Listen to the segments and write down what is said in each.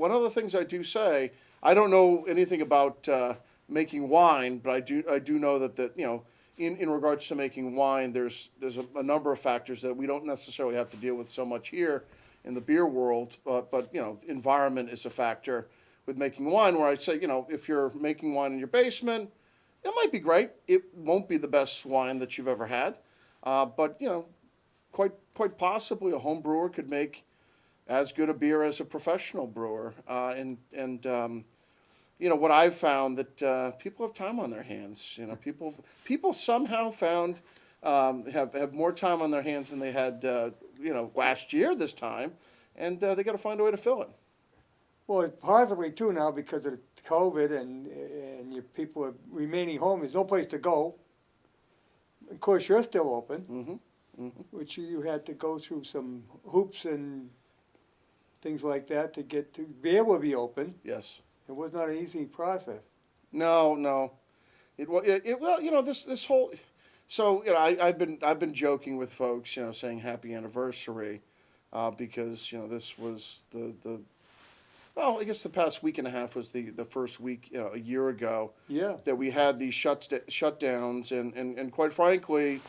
one of the things I do say, I don't know anything about making wine, but I do know that in regards to making wine, there's a number of factors that we don't necessarily have to deal with so much here in the beer world, but environment is a factor with making wine. Where I say, if you're making wine in your basement, it might be great. It won't be the best wine that you've ever had, but quite possibly a home brewer could make as good a beer as a professional brewer. What I've found that people have time on their hands. People somehow found have more time on their hands than they had last year this time, and they got to find a way to fill it. Well, possibly too now because of COVID and your people are remaining home. There's no place to go. Of course, you're still open, which you had to go through some hoops and things like that to be able to be open. Yes. It was not an easy process. No. This whole. So I've been joking with folks, saying happy anniversary, because this was well, I guess the past week and a half was the first week a year ago. Yeah. That we had these shutdowns, and quite frankly,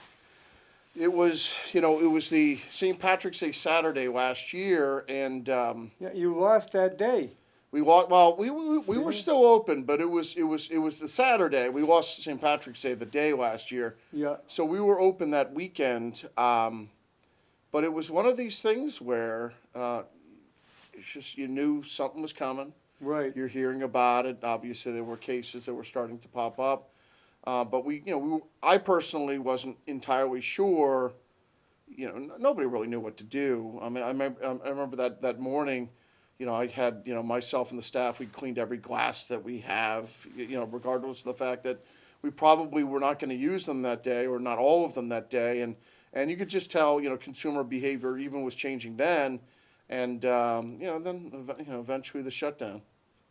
it was the St. Patrick's Day Saturday last year, and Yeah, you lost that day. we lost. Well, we were still open, but it was the Saturday. We lost St. Patrick's Day the day last year. Yeah. So we were open that weekend, but it was one of these things where it's just you knew something was coming. Right. You're hearing about it. Obviously, there were cases that were starting to pop up, but I personally wasn't entirely sure. Nobody really knew what to do. I mean, I remember that morning. I had myself and the staff. We cleaned every glass that we have. Regardless of the fact that we probably were not going to use them that day, or not all of them that day, and you could just tell consumer behavior even was changing then, and then eventually the shutdown.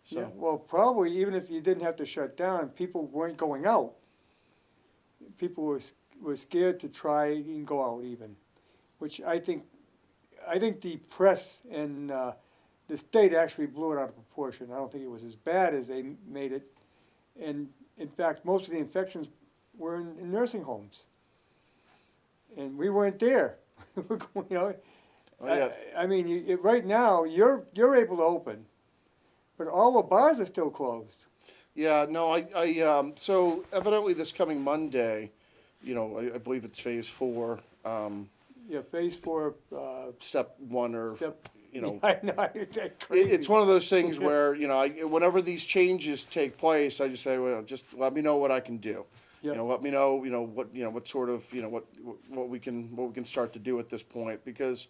So. Yeah, well, probably even if you didn't have to shut down, people weren't going out. People were scared to try and go out even, which I think the press and the state actually blew it out of proportion. I don't think it was as bad as they made it, and in fact, most of the infections were in nursing homes, and we weren't there. Oh, yeah. I mean, right now you're able to open. But all the bars are still closed. Yeah, no, so evidently this coming Monday, I believe it's phase 4. Yeah, phase 4. Step 1 or, I know, that's crazy. It's one of those things where, whenever these changes take place, I just say, well, just let me know what I can do. Yep. Let me know, what sort of, what we can start to do at this point, because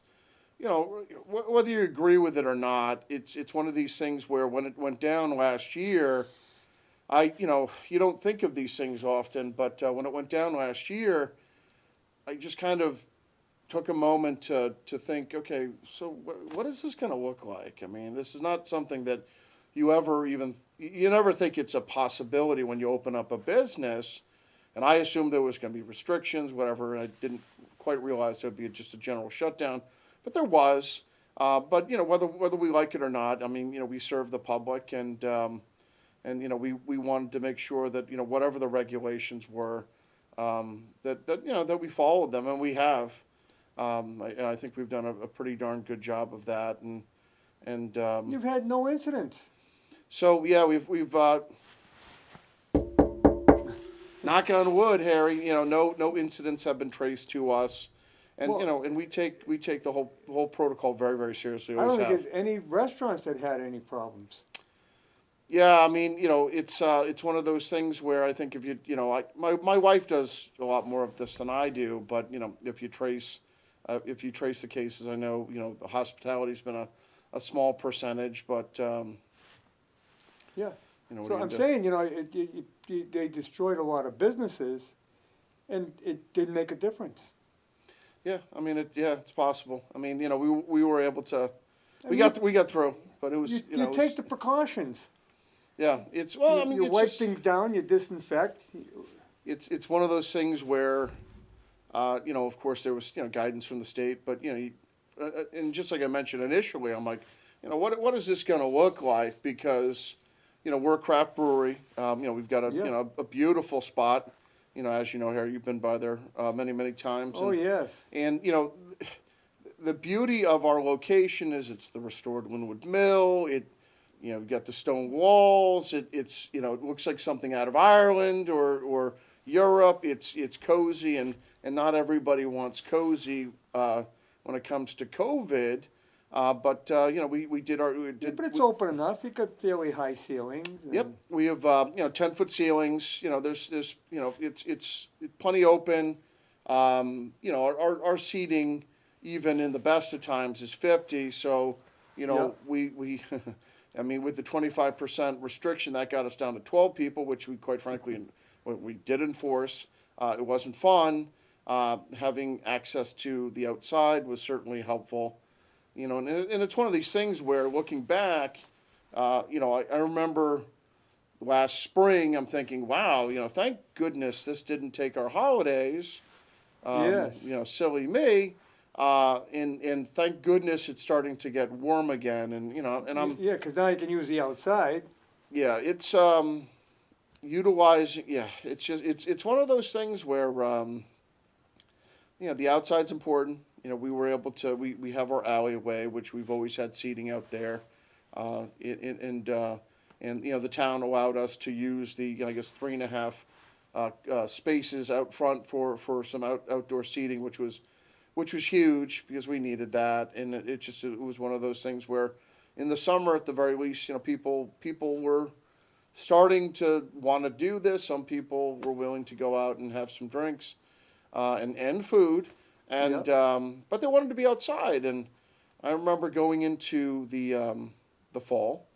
whether you agree with it or not, it's one of these things where when it went down last year, you don't think of these things often, but when it went down last year, I just kind of took a moment to think, okay, so what is this going to look like? I mean, this is not something that you never think it's a possibility when you open up a business, and I assumed there was going to be restrictions, whatever, and I didn't quite realize there would be just a general shutdown. But there was, but whether we like it or not, I mean, we serve the public, and we wanted to make sure that whatever the regulations were, that we followed them, and we have. I think we've done a pretty darn good job of that, and You've had no incidents. So yeah, we've knock on wood, Harry. No incidents have been traced to us. And and we take the whole protocol very, very seriously. I don't think there's any restaurants that had any problems. Yeah, I mean, it's one of those things where I think if my wife does a lot more of this than I do, but if you trace the cases, I know the hospitality's been a small percentage, but Yeah. What So do I'm do? saying, they destroyed a lot of businesses, and it didn't make a difference. Yeah, I mean, it's possible. I mean, we were able to, we mean, got through, but it was, You take the precautions. yeah, You wipe things down, you disinfect. It's one of those things where, of course there was, guidance from the state, but, and just like I mentioned initially, I'm like, what is this going to look like? Because, we're a craft brewery. We've got a, Yeah. a beautiful spot. As you know, Harry, you've been by there many, many times. Oh, yes. And, the beauty of our location is it's the restored Linwood Mill. You've got the stone walls. It looks like something out of Ireland or Europe. It's cozy, and not everybody wants cozy when it comes to COVID. But we did our we Yeah, did. but it's we- open enough. You got fairly high ceilings. Yep, and- we have 10-foot ceilings. There's it's plenty open. Our seating, even in the best of times, is 50. So Yeah. we I mean, with the 25% restriction, that got us down to 12 people, which we quite frankly we did enforce. It wasn't fun. Having access to the outside was certainly helpful. And it's one of these things where, looking back, I remember last spring, I'm thinking, wow, thank goodness this didn't take our holidays. Yes. Silly me. And thank goodness it's starting to get warm again. And I'm, Yeah, because now you can use the outside. yeah, it's utilizing, yeah, it's one of those things where, the outside's important. We were able to, we have our alleyway, which we've always had seating out there. And the town allowed us to use the, I guess, 3.5 spaces out front for some outdoor seating, which was huge because we needed that. And it was one of those things where in the summer, at the very least, people were starting to want to do this. Some people were willing to go out and have some drinks and food, and but they wanted to be outside. And I remember going into the fall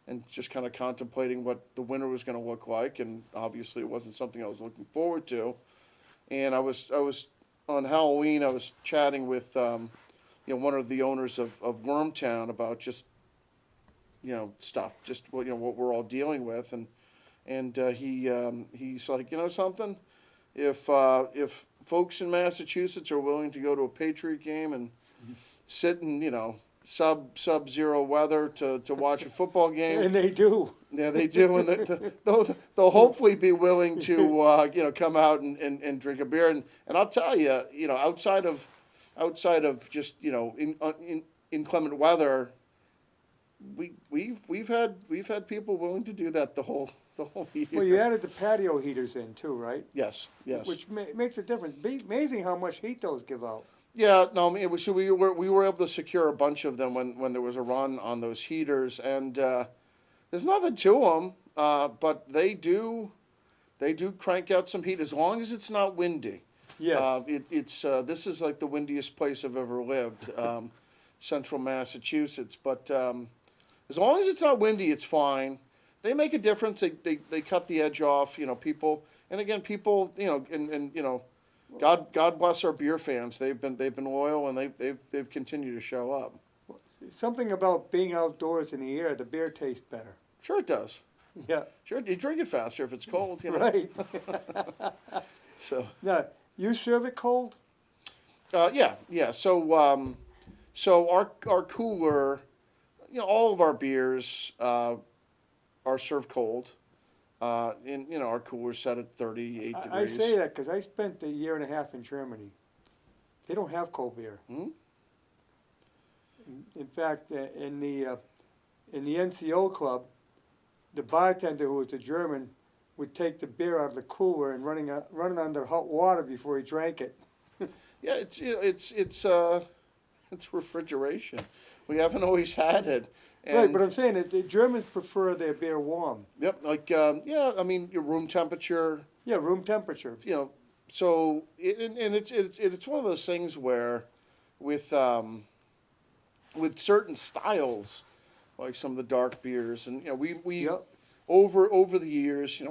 and just kind of contemplating what the winter was going to look like, and obviously it wasn't something I was looking forward to. And I was on Halloween. I was chatting with one of the owners of Wormtown about just stuff, just what we're all dealing with, and he's like, something, if folks in Massachusetts are willing to go to a Patriot game and sit in sub-zero weather to watch a football game. And they do. Yeah, they do, and they'll hopefully be willing to come out and drink a beer. And I'll tell you, outside of just inclement weather, we've had people willing to do that the whole year. Well, you added the patio heaters in too, right? Yes. Which makes a difference. Amazing how much heat those give out. Yeah, no, I mean, so we were able to secure a bunch of them when there was a run on those heaters, and there's nothing to them, but they do crank out some heat as long as it's not windy. Yeah. This is like the windiest place I've ever lived, central Massachusetts, but as long as it's not windy, it's fine. They make a difference. They cut the edge off, people, and again, people, and God bless our beer fans. They've been loyal, and they've continued to show up. Something about being outdoors in the air, the beer tastes better. Sure it does. Yeah. Sure, you drink it faster if it's cold, Right. So Now, you serve it cold? yeah. So our cooler, all of our beers are served cold. And our cooler's set at 38 I degrees. say that because I spent a year and a half in Germany. They don't have cold beer. Hmm? In fact, in the NCO club, the bartender, who was a German, would take the beer out of the cooler and run it under hot water before he drank it. Yeah, it's refrigeration. We haven't always had it. Right, but I'm saying that the Germans prefer their beer warm. Yep, like I mean your room temperature. Yeah, room temperature. So it's one of those things where with certain styles, like some of the dark beers, and we Yep. over the years,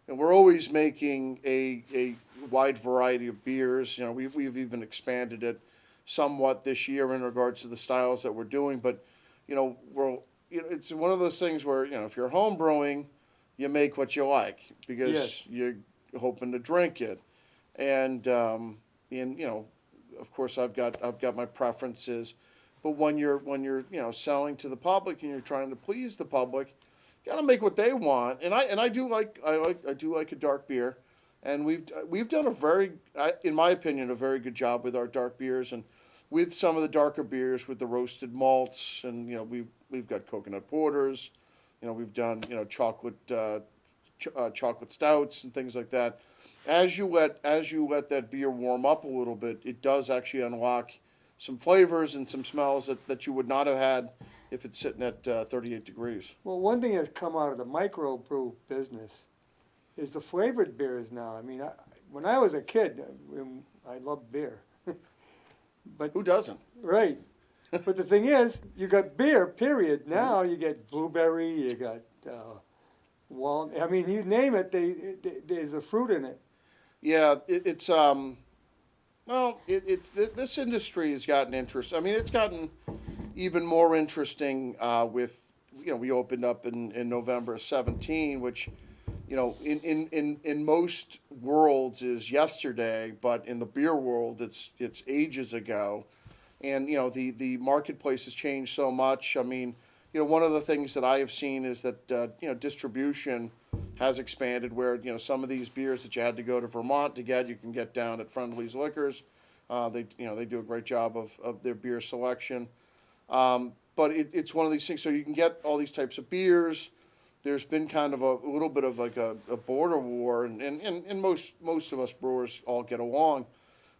we're always making a wide variety of beers. We've even expanded it somewhat this year in regards to the styles that we're doing, but it's one of those things where if you're home brewing, you make what you like because Yes. you're hoping to drink it, and of course I've got my preferences. But when you're selling to the public and you're trying to please the public, you gotta make what they want. And I do like a dark beer, and we've done in my opinion, a very good job with our dark beers and with some of the darker beers with the roasted malts, and we've got coconut porters, we've done chocolate stouts and things like that. As you let that beer warm up a little bit, it does actually unlock some flavors and some smells that you would not have had if it's sitting at 38 degrees. Well, one thing that's come out of the microbrew business is the flavored beers now. I mean, when I was a kid, I loved beer. But Who doesn't? right. But the thing is, you got beer, period. Now you get blueberry, you got walnut. I mean, you name it, there's a fruit in it. Yeah, this industry has gotten interest. I mean, it's gotten even more interesting with we opened up in November of 17, which in most worlds is yesterday, but in the beer world it's ages ago, and the marketplace has changed so much. I mean, one of the things that I have seen is that distribution has expanded, where some of these beers that you had to go to Vermont to get, you can get down at Friendly's Liquors. They do a great job of their beer selection. But it's one of these things, so you can get all these types of beers. There's been kind of a little bit of like a border war, and most of us brewers all get along,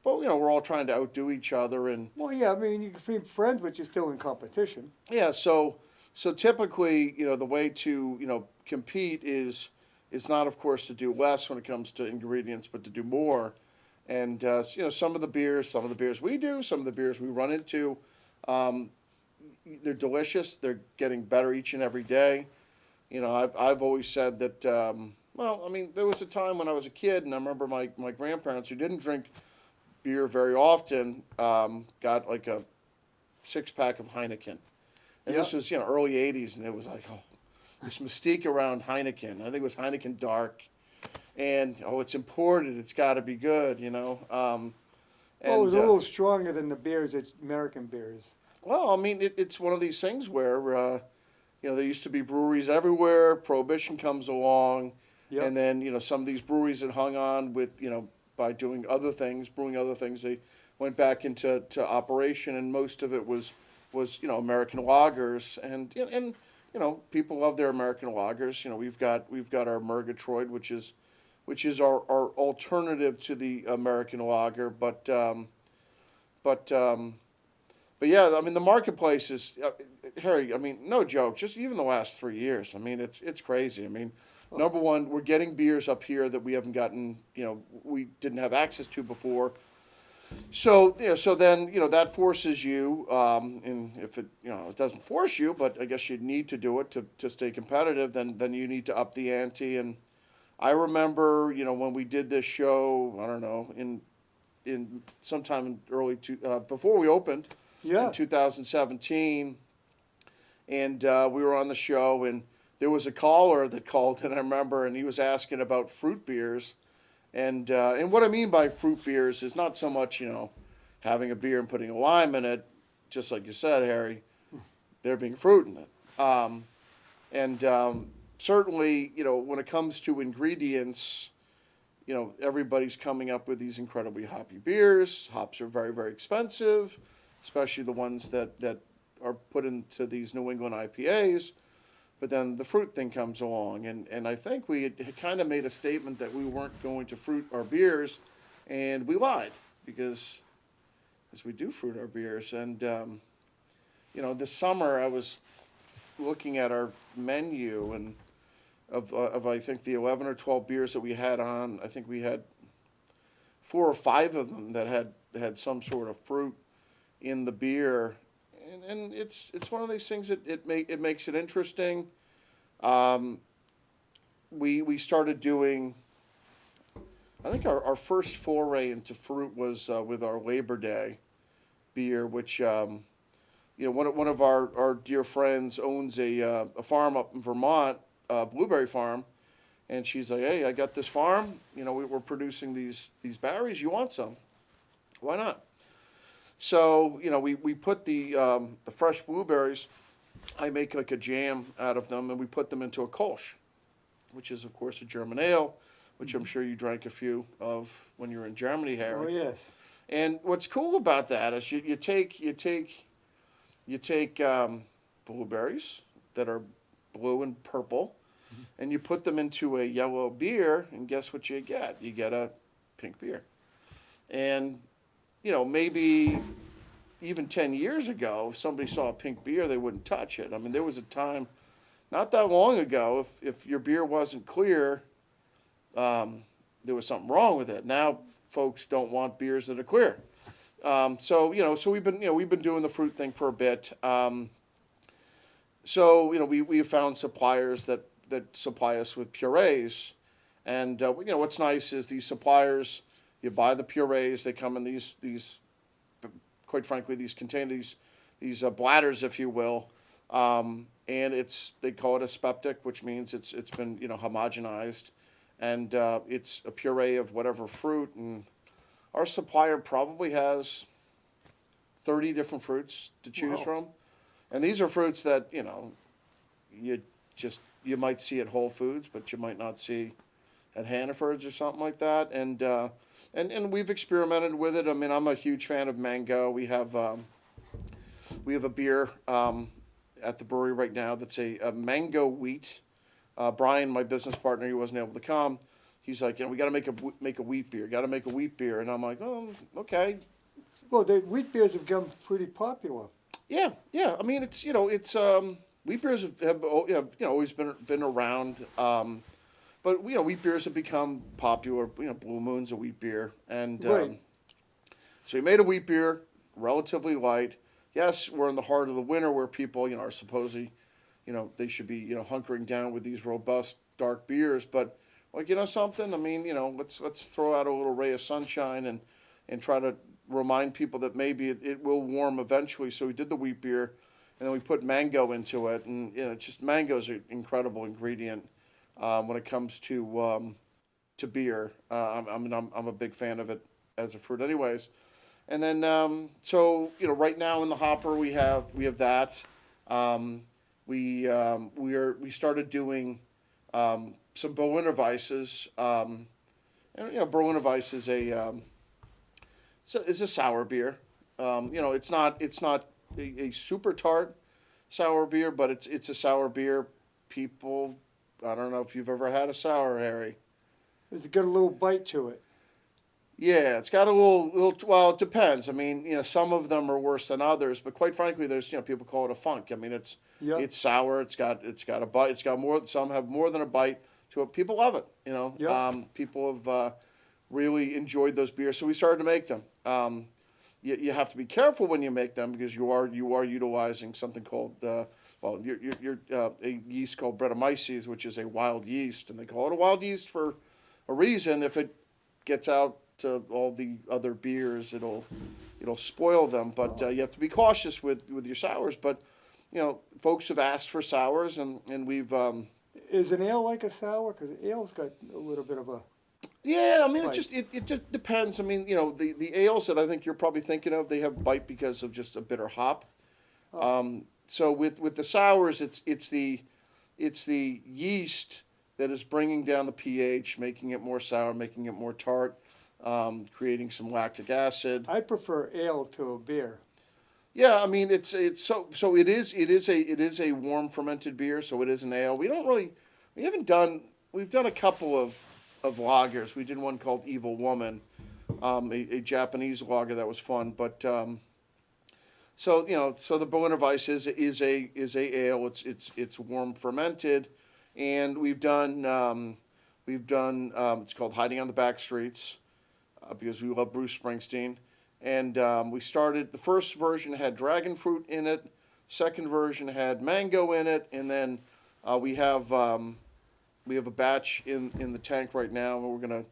but we're all trying to outdo each other. And Well, yeah, I mean, you can be friends, but you're still in competition. yeah, so typically the way to compete is not, of course, to do less when it comes to ingredients, but to do more. And some of the beers we do, some of the beers we run into, they're delicious. They're getting better each and every day. I've always said that. Well, I mean, there was a time when I was a kid, and I remember my grandparents, who didn't drink beer very often, got like a 6-pack of Heineken, and this was early '80s, and it was like, oh, this mystique around Heineken. I think it was Heineken Dark, and it's imported. It's got to be good, Well, it was a little stronger than the beers, it's American beers. Well, I mean, it's one of these things where there used to be breweries everywhere. Prohibition comes along, Yep. and then some of these breweries that hung on with by doing other things, brewing other things, they went back into operation, and most of it was American lagers, and people love their American lagers. We've got our Murgatroyd, which is our alternative to the American lager, but yeah, I mean, the marketplace is, Harry, I mean, no joke, just even the last 3 years, I mean, it's crazy. I mean, number one, we're getting beers up here that we haven't gotten, we didn't have access to before. So, then, that forces you, and if it doesn't force you, but I guess you need to do it to stay competitive, then you need to up the ante. And I remember, when we did this show, I don't know, in sometime in before we opened, Yeah. in 2017, and we were on the show, and there was a caller that called, and I remember, and he was asking about fruit beers, and what I mean by fruit beers is not so much having a beer and putting a lime in it, just like you said, Harry, there being fruit in it, certainly when it comes to ingredients, everybody's coming up with these incredibly hoppy beers. Hops are very, very expensive, especially the ones that are put into these New England IPAs. But then the fruit thing comes along, and I think we had kind of made a statement that we weren't going to fruit our beers, and we lied, because we do fruit our beers. And this summer I was looking at our menu, and of I think the 11 or 12 beers that we had on, I think we had 4 or 5 of them that had some sort of fruit in the beer, and it's one of these things that it makes it interesting. We started doing, I think our first foray into fruit was with our Labor Day beer, which one of our dear friends owns a farm up in Vermont, blueberry farm, and she's like, hey, I got this farm, we're producing these berries, you want some? Why not? So, we put the fresh blueberries, I make like a jam out of them, and we put them into a Kolsch, which is, of course, a German ale, which I'm sure you drank a few of when you were in Germany, Oh, Harry. yes. And what's cool about that is you take blueberries that are blue and purple, and you put them into a yellow beer, and guess what you get? You get a pink beer. And, maybe even 10 years ago, if somebody saw a pink beer, they wouldn't touch it. I mean, there was a time not that long ago, if your beer wasn't clear, there was something wrong with it. Now, folks don't want beers that are clear. So we've been doing the fruit thing for a bit. We have found suppliers that supply us with purees, and what's nice is these suppliers. You buy the purees; they come in these quite frankly, these contain these bladders, if you will, and they call it a speptic, which means it's been homogenized, and it's a puree of whatever fruit. And our supplier probably has 30 different fruits to choose Wow. from, and these are fruits that you might see at Whole Foods, but you might not see at Hannaford's or something like that. And we've experimented with it. I mean, I'm a huge fan of mango. We have a beer at the brewery right now that's a mango wheat. Brian, my business partner, he wasn't able to come. He's like, we got to make a wheat beer. Got to make a wheat beer. And I'm like, oh, okay. Well, the wheat beers have become pretty popular. Yeah. I mean, it's wheat beers have always been around. But wheat beers have become popular. Blue Moon's a wheat beer, and Right. so we made a wheat beer, relatively light. Yes, we're in the heart of the winter where people are supposedly, they should be hunkering down with these robust dark beers. But something. I mean, let's throw out a little ray of sunshine and try to remind people that maybe it will warm eventually. So we did the wheat beer, and then we put mango into it, and just mango's an incredible ingredient. When it comes to beer, I'm a big fan of it as a fruit, anyways. And then right now in the hopper we have that. We started doing some Berliner Weisses. And Berliner Weiss is a sour beer. It's not a super tart sour beer, but it's a sour beer. People, I don't know if you've ever had a sour, Harry. It's got a little bite to it. Yeah, it's got a little. Well, it depends. I mean, some of them are worse than others, but quite frankly, there's people call it a funk. I mean, Yep. it's sour. It's got a bite. It's got more. Some have more than a bite to it. People love it. Yep. People have really enjoyed those beers, so we started to make them. You have to be careful when you make them because you are utilizing something called you're a yeast called Brettanomyces, which is a wild yeast, and they call it a wild yeast for a reason. If it gets out to all the other beers, it'll spoil them. But you have to be cautious with your sours. But folks have asked for sours, and we've Is an ale like a sour? Because ale's got a little bit of a yeah. I mean, bite. it just depends. I mean, the ales that I think you're probably thinking of, they have bite because of just a bitter hop. Oh. So with the sours, it's the yeast that is bringing down the pH, making it more sour, making it more tart, creating some lactic acid. I prefer ale to a beer. Yeah, I mean it's so it is a warm fermented beer, so it is an ale. We've done a couple of lagers. We did one called Evil Woman, a Japanese lager that was fun, but. So the Berliner Weiss is a ale. It's warm fermented, and we've done it's called Hiding on the Back Streets, because we love Bruce Springsteen, and we started the first version had dragon fruit in it, second version had mango in it, and then we have a batch in the tank right now, and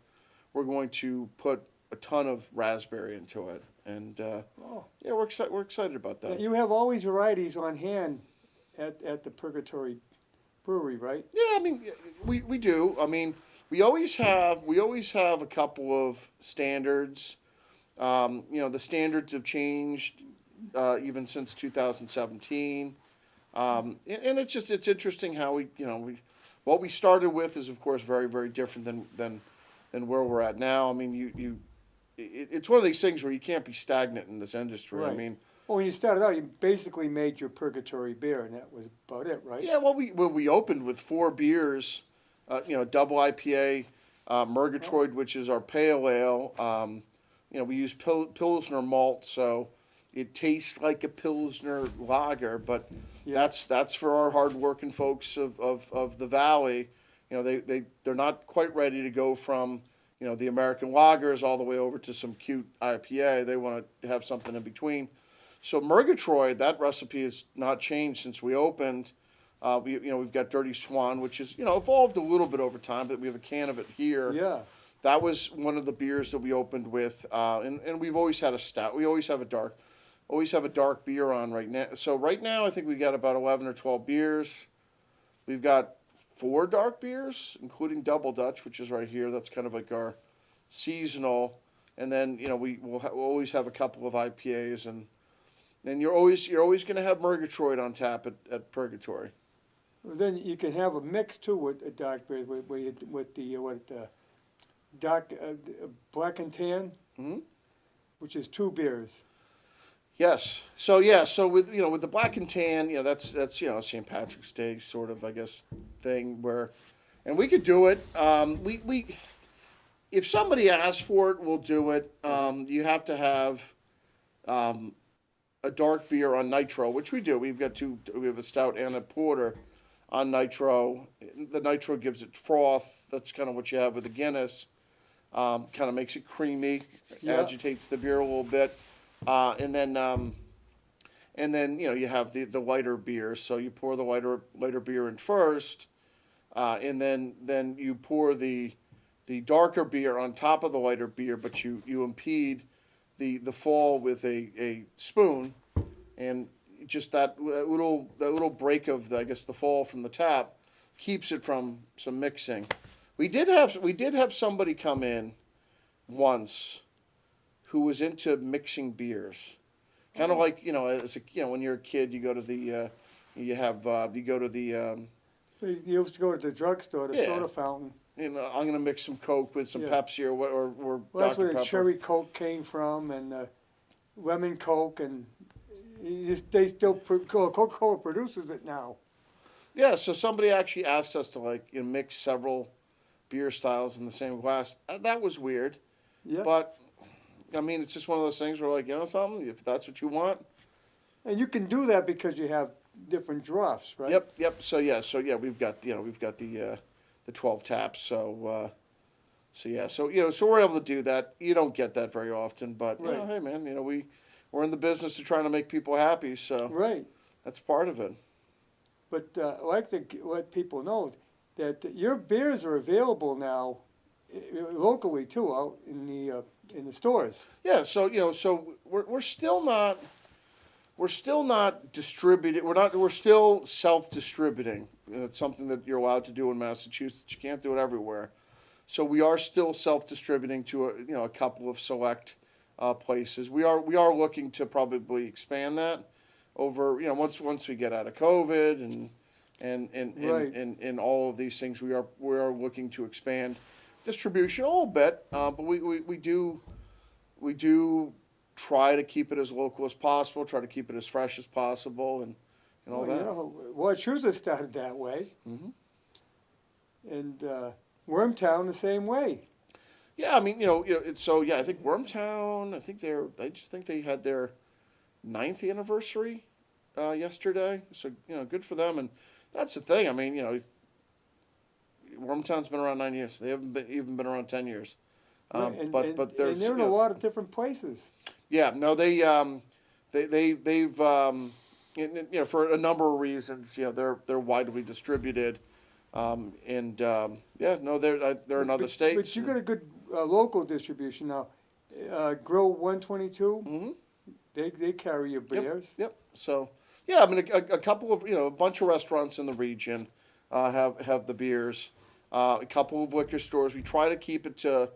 we're going to put a ton of raspberry into it. And yeah, we're excited about that. You have all these varieties on hand at the Purgatory Brewery, right? Yeah, I mean, we do. I mean, we always have a couple of standards. The standards have changed even since 2017. And it's interesting how what we started with is of course very, very different than where we're at now. I mean, it's one of these things where you can't be stagnant in this industry. I Right. mean, Well, when you started out, you basically made your purgatory beer, and that was about it, right? yeah, we opened with four beers, double IPA, Murgatroyd, which is our pale ale. We use Pilsner malt, so it tastes like a Pilsner lager, but Yeah. that's for our hardworking folks of the valley. They're not quite ready to go from the American lagers all the way over to some cute IPA. They want to have something in between. So Murgatroyd, that recipe has not changed since we opened. We've got Dirty Swan, which is evolved a little bit over time, but we have a can of it here. Yeah. That was one of the beers that we opened with, and we've always had a stout. We always have a dark beer on right now. So right now, I think we got about 11 or 12 beers. We've got 4 dark beers, including Double Dutch, which is right here. That's kind of like our seasonal, and then we'll always have a couple of IPAs, and then you're always going to have Murgatroyd on tap at Purgatory. Well, then you can have a mix too with a dark beer with the dark black and tan, Mm-hmm. which is 2 beers. Yes. So with with the black and tan, that's St. Patrick's Day sort of, I guess, thing where, and we could do it. We if somebody asks for it, we'll do it. You have to have a dark beer on nitro, which we do. We've got 2. We have a stout and a porter on nitro. The nitro gives it froth. That's kind of what you have with the Guinness. Kind of makes it creamy, Yeah. agitates the beer a little bit. And then you have the lighter beer. So you pour the lighter beer in first, and then you pour the darker beer on top of the lighter beer, but you impede the fall with a spoon, and just that little break of I guess the fall from the tap keeps it from some mixing. We did have somebody come in once who was into mixing beers, kind of like as when you're a kid, you go to the you go to the You used to go to the drugstore, the Yeah. soda fountain. I'm gonna mix some Coke with some Yeah. Pepsi or Well, that's Dr. where the Pepper. cherry Coke came from, and lemon Coke, and they still Coca-Cola produces it now. Yeah, so somebody actually asked us to mix several beer styles in the same glass. That was weird, Yeah. but I mean it's just one of those things where something, if that's what you want. And you can do that because you have different drafts, right? Yep. So we've got the 12 taps. So we're able to do that. You don't get that very often, but Right. hey man, we're in the business of trying to make people happy, so Right. that's part of it. But I like to let people know that your beers are available now locally too, out in the stores. Yeah, so we're still not distributed. We're still self-distributing. It's something that you're allowed to do in Massachusetts. You can't do it everywhere. So we are still self-distributing to a couple of select places. We are looking to probably expand that over once we get out of COVID Right. and all of these things. We are looking to expand distribution a little bit, but we do try to keep it as local as possible, try to keep it as fresh as possible, and all that. Wachusett started that way, Hmm. and Wormtown the same way. Yeah, I mean, I think Wormtown. I just think they had their 9th anniversary yesterday. So good for them. And that's the thing. I mean, Wormtown's been around 9 years. They haven't even been around 10 years. And But there's they're in a lot of different places. Yeah, no, they've for a number of reasons, they're widely distributed, they're in other states. But you got a good local distribution now. Grill 122, Hmm. they carry your beers. Yep. So yeah, I mean a couple of a bunch of restaurants in the region have the beers. A couple of liquor stores. We try to keep it to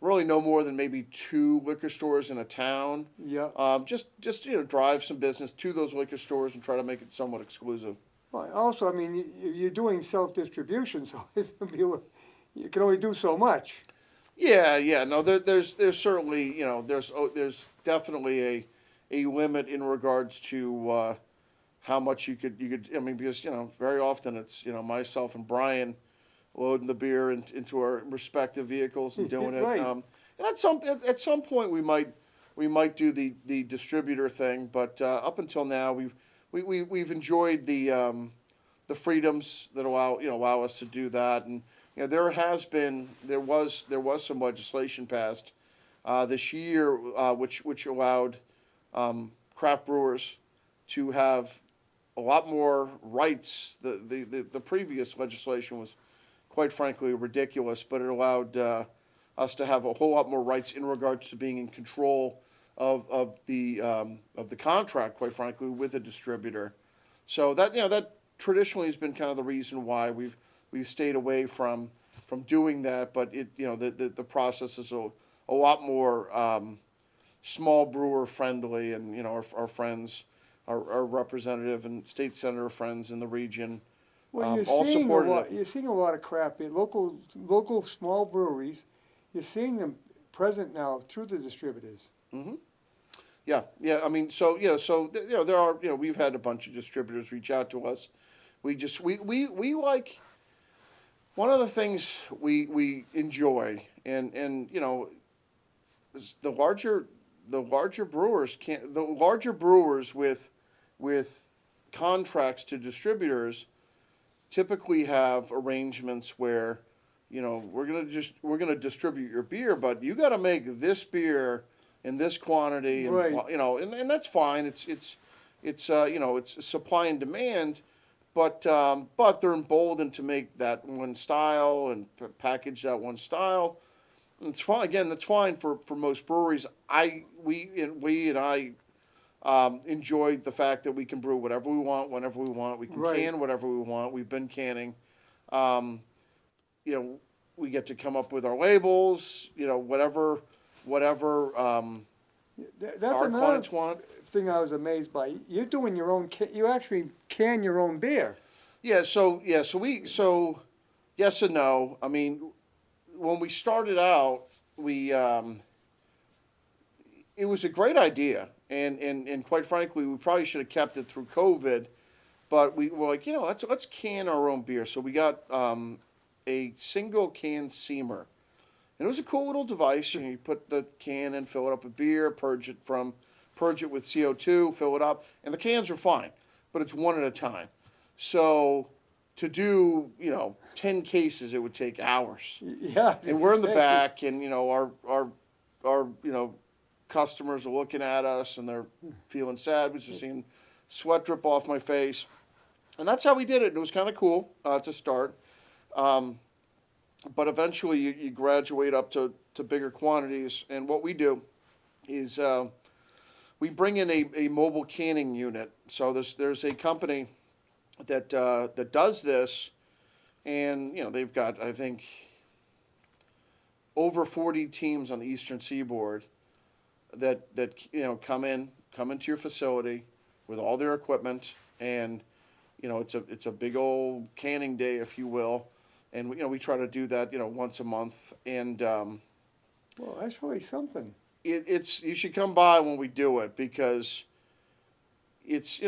really no more than maybe 2 liquor stores in a town. Yeah. Just drive some business to those liquor stores and try to make it somewhat exclusive. Well, also, I mean, you're doing self-distribution, so you can only do so much. Yeah. No, there's certainly there's definitely a limit in regards to how much you could. I mean, because very often it's myself and Brian loading the beer into our respective vehicles and doing it. Right. And at some point we might do the distributor thing, but up until now we've enjoyed the freedoms that allow us to do that. And there was some legislation passed this year which allowed craft brewers to have a lot more rights. The previous legislation was, quite frankly, ridiculous, but it allowed us to have a whole lot more rights in regards to being in control of the contract, quite frankly, with a distributor. So that traditionally has been kind of the reason why we've stayed away from doing that. But the process is a lot more small brewer friendly, and our friends, our representative and state senator friends in the region. Well, you're All seeing a supported lot. it. You're seeing a lot of craft beer, local small breweries. You're seeing them present now through the distributors. Hmm. Yeah. I mean, so there are we've had a bunch of distributors reach out to us. We like, one of the things we enjoy, and is the larger brewers with contracts to distributors typically have arrangements where we're gonna distribute your beer, but you got to make this beer in this quantity, and Right. and that's fine. It's supply and demand, but they're emboldened to make that one style and package that one style. And it's fine. Again, that's fine for most breweries. I enjoy the fact that we can brew whatever we want, whenever we want. We can Right. can whatever we want. We've been canning. Um, we get to come up with our labels. Whatever That's our another clients want. thing I was amazed by. You're doing your own. You actually can your own beer. So yes and no. I mean, when we started out, it was a great idea, and quite frankly, we probably should have kept it through COVID. But we were like, let's can our own beer. So we got a single can seamer, and it was a cool little device. You put the can in, fill it up with beer, purge it with CO2, fill it up, and the cans are fine, but it's one at a time. So to do 10 cases, it would take hours. Yeah. And we're in the back, and our customers are looking at us, and they're feeling sad. We're just seeing sweat drip off my face, and that's how we did it. And it was kind of cool to start, but eventually you graduate up to bigger quantities. And what we do is we bring in a mobile canning unit. So there's a company that does this, and they've got, I think, over 40 teams on the Eastern Seaboard that come into your facility with all their equipment, and it's a big old canning day, if you will, and we try to do that once a month. And Well, that's really something. you should come by when we do it, because it's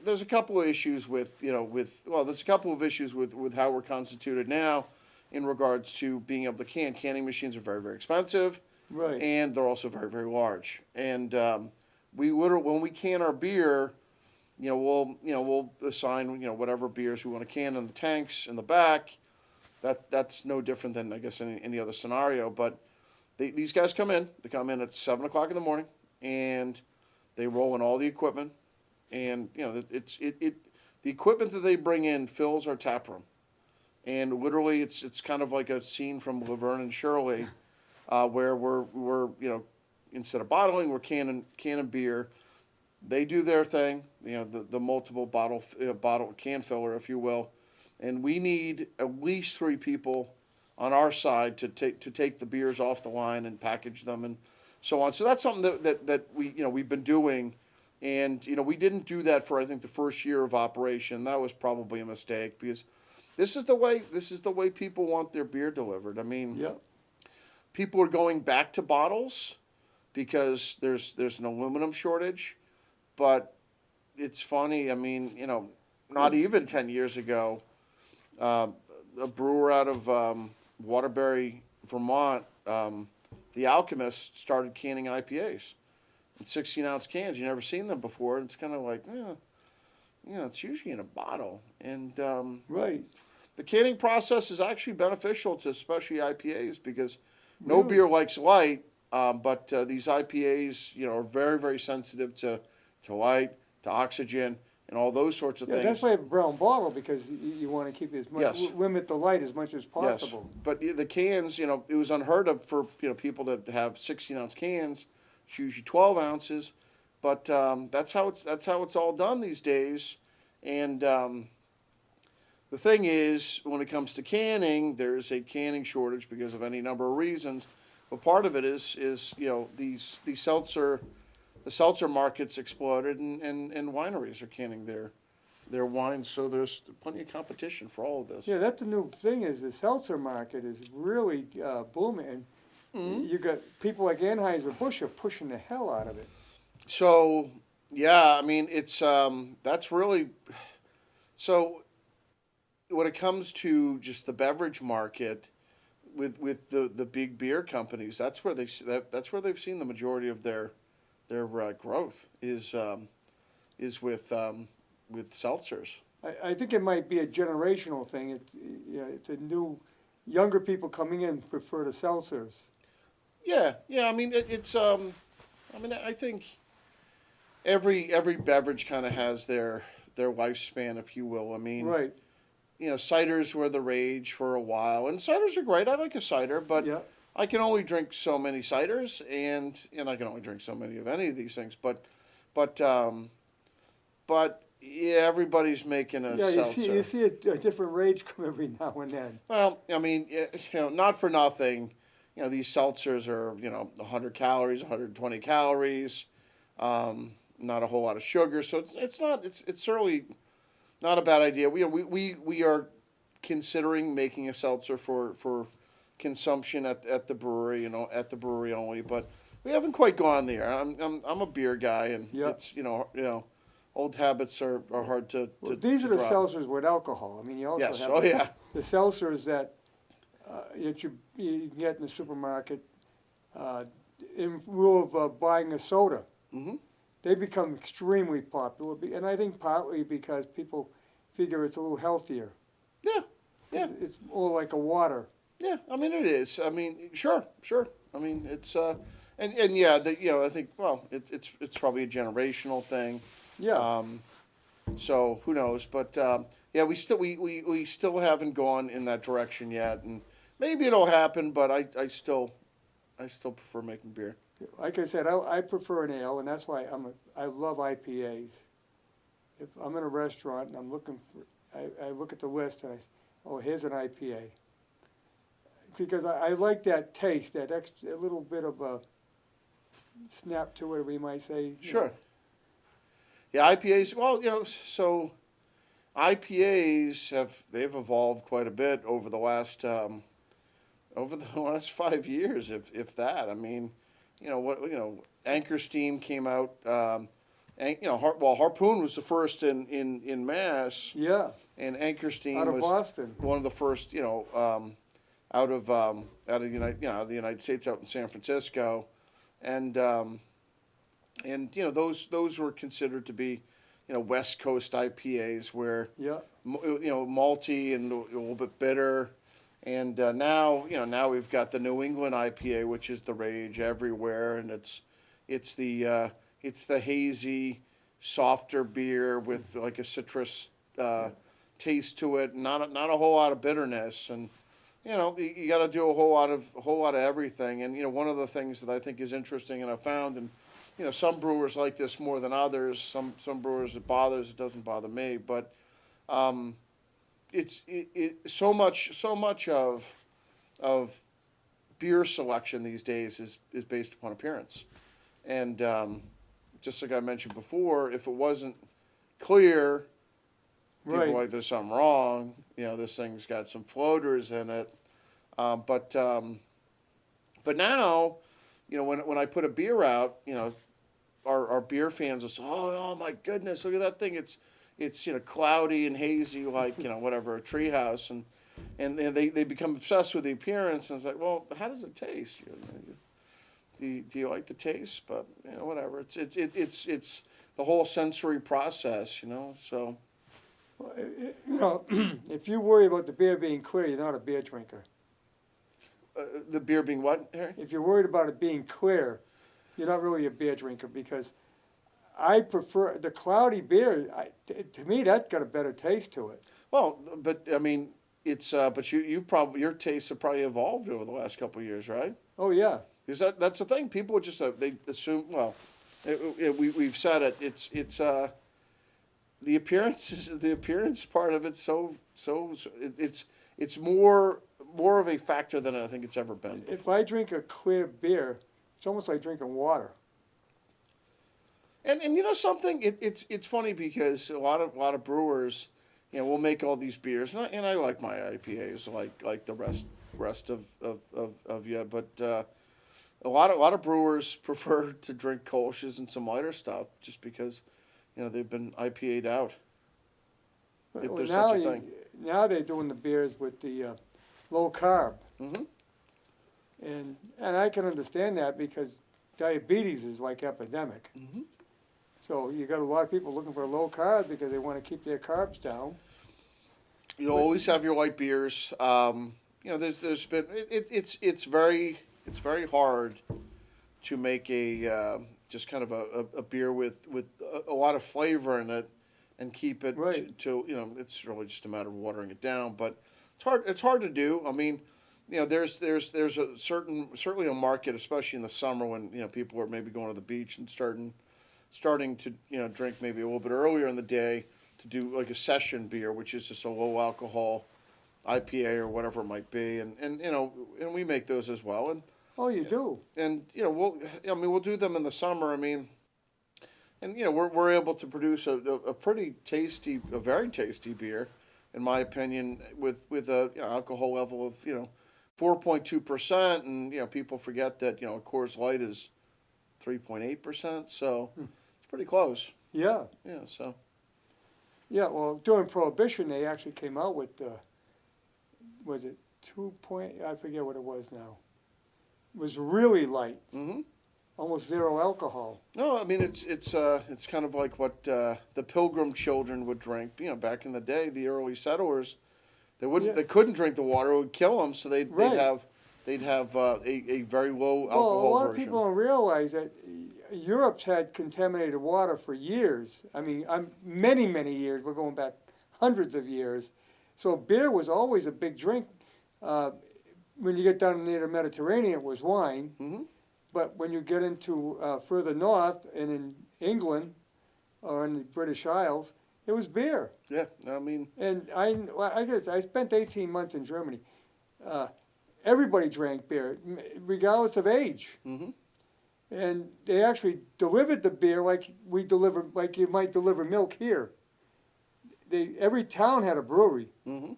there's a couple of issues with how we're constituted now in regards to being able to can. Canning machines are very, very expensive. Right. And they're also very, very large. And when we can our beer, we'll assign whatever beers we want to can in the tanks in the back. That's no different than, I guess, any other scenario. But these guys come in. They come in at 7:00 in the morning, and they roll in all the equipment. And the equipment that they bring in fills our tap room. And literally, it's kind of like a scene from Laverne and Shirley. Where we're instead of bottling, we're canning beer. They do their thing, the multiple bottle can filler, if you will, and we need at least 3 people on our side to take the beers off the line and package them and so on. So that's something that we, we've been doing. And, we didn't do that for, I think, the first year of operation. That was probably a mistake because this is the way people want their beer delivered. I mean, Yep. people are going back to bottles because there's an aluminum shortage. But it's funny. I mean, not even 10 years ago, a brewer out of Waterbury, Vermont, the Alchemist, started canning IPAs in 16-ounce cans. You never seen them before. It's kind of like, it's usually in a bottle. And Right. the canning process is actually beneficial to especially IPAs because no Really? beer likes light, but these IPAs, are very, very sensitive to light, to oxygen, and all those sorts of Yeah, things. that's why I have a brown bottle, because you want to keep as much, Yes. limit the light as much as possible. Yes, but the cans, it was unheard of for people to have 16-ounce cans. It's usually 12 ounces, but that's how it's all done these days. And the thing is, when it comes to canning, there's a canning shortage because of any number of reasons. But part of it is these the seltzer market's exploded, and wineries are canning their wines, so there's plenty of competition for all of this. Yeah, that's the new thing, is the seltzer market is really booming. And you got people like Anheuser-Busch are pushing the hell out of it. So yeah, I mean it's that's really so when it comes to just the beverage market with the big beer companies, that's where that's where they've seen the majority of their growth is with seltzers. I think it might be a generational thing. It's a new, younger people coming in prefer the seltzers. Yeah. I mean I think every beverage kind of has their lifespan, if you will. I mean, Right, ciders were the rage for a while, and ciders are great. I like a cider, but yeah. I can only drink so many ciders, and I can only drink so many of any of these things. But yeah, everybody's making a Yeah, seltzer. you see a different rage come every now and then. Well, I mean, not for nothing. These seltzers are 100 calories, 120 calories, not a whole lot of sugar. So it's certainly not a bad idea. We are considering making a seltzer for consumption at the brewery, at the brewery only, but we haven't quite gone there. I'm a beer guy, and Yeah. it's old habits are hard to Well, these to are the drop. seltzers with alcohol. I mean, you also Yes. have Oh yeah. the seltzers that you get in the supermarket in lieu of buying a soda. Hmm. They become extremely popular, and I think partly because people figure it's a little healthier. Yeah. Yeah. It's more like a water. Yeah, I mean it is. I mean, sure. I mean it's and yeah, I think it's probably a generational thing. Yeah. So who knows? But yeah, we still haven't gone in that direction yet, and maybe it'll happen. But I still prefer making beer. Like I said, I prefer an ale, and that's why I love IPAs. If I'm in a restaurant and I'm looking for, I look at the list and here's an IPA. Because I like that taste, that extra, a little bit of a snap to it, we might say. Sure. Yeah, IPAs. Well, so IPAs they've evolved quite a bit over the last 5 years, if that. I mean, Anchor Steam came out. Harpoon was the first in Mass, Yeah, and Anchor Steam out of was Boston. one of the first, out of the United States, out in San Francisco, and those were considered to be, West Coast IPAs where Yeah, malty and a little bit bitter, and now we've got the New England IPA, which is the rage everywhere, and it's the hazy, softer beer with like a citrus taste to it, not a whole lot of bitterness, and you got to do a whole lot of everything. And one of the things that I think is interesting, and I found, and some brewers like this more than others. Some brewers it doesn't bother me, but it's so much of of beer selection these days is based upon appearance. And just like I mentioned before, if it wasn't clear, people Right. were like, there's something wrong. You know, this thing's got some floaters in it. But now, you know, when I put a beer out, you know, our beer fans will say, oh my goodness, look at that thing. It's you know, cloudy and hazy like, you know, whatever, a treehouse. And they become obsessed with the appearance. And it's like, well, how does it taste? Do you like the taste? But, you know, whatever. It's the whole sensory process, you know, so. Well, you know, if you worry about the beer being clear, you're not a beer drinker. The beer being what, Harry? If you're worried about it being clear, you're not really a beer drinker, because I prefer the cloudy beer. To me, that's got a better taste to it. Well, but I mean, it's but you probably, your tastes have probably evolved over the last couple of years, right? Oh yeah, Because that's the thing. People just they assume. Well, we've said it. It's the appearance part of it. It's more of a factor than I think it's ever been. if I drink a clear beer, it's almost like drinking water. And you know something? It's funny because a lot of brewers, you know, will make all these beers, and I like my IPAs like the rest of you, but a lot of brewers prefer to drink Kolsch's and some lighter stuff just because, you know, they've been IPA'd out. If Well, there's now such a thing. now they're doing the beers with the low carb, Hmm. and I can understand that because diabetes is like epidemic. Hmm. So you got a lot of people looking for low carb because they want to keep their carbs down. You'll always have your light beers. You know, there's been it's very hard to make a just kind of a beer with a lot of flavor in it and keep it Right. to you know, it's really just a matter of watering it down. But it's hard to do. I mean, you know, there's a certainly a market, especially in the summer when, you know, people are maybe going to the beach and starting to, you know, drink maybe a little bit earlier in the day, to do like a session beer, which is just a low alcohol IPA or whatever it might be, and you know, and we make those as well, Oh, you do? and you know, we'll do them in the summer. I mean, and you know, we're able to produce a pretty tasty, a very tasty beer, in my opinion, with a, you know, alcohol level of, you know, 4.2%, and you know, people forget that, you know, a Coors Light is 3.8%, so it's pretty close. Yeah. Yeah, so. Yeah, well, during Prohibition, they actually came out with, was it I forget what it was now. It was really light, Hmm. almost zero alcohol. No, I mean, it's kind of like what the Pilgrim children would drink. You know, back in the day, the early settlers, Yeah. they couldn't drink the water; it would kill them. So Right. they'd have a very low Well, a alcohol lot of version. people don't realize that Europe's had contaminated water for years. I mean, many, many years. We're going back hundreds of years. So beer was always a big drink. When you get down near the Mediterranean, it was wine. Hmm. But when you get into further north and in England or in the British Isles, it was beer. Yeah, I mean, And I guess I spent 18 months in Germany. Everybody drank beer, regardless of age. hmm And they actually delivered the beer like like you might deliver milk here. Every town had a brewery, hmm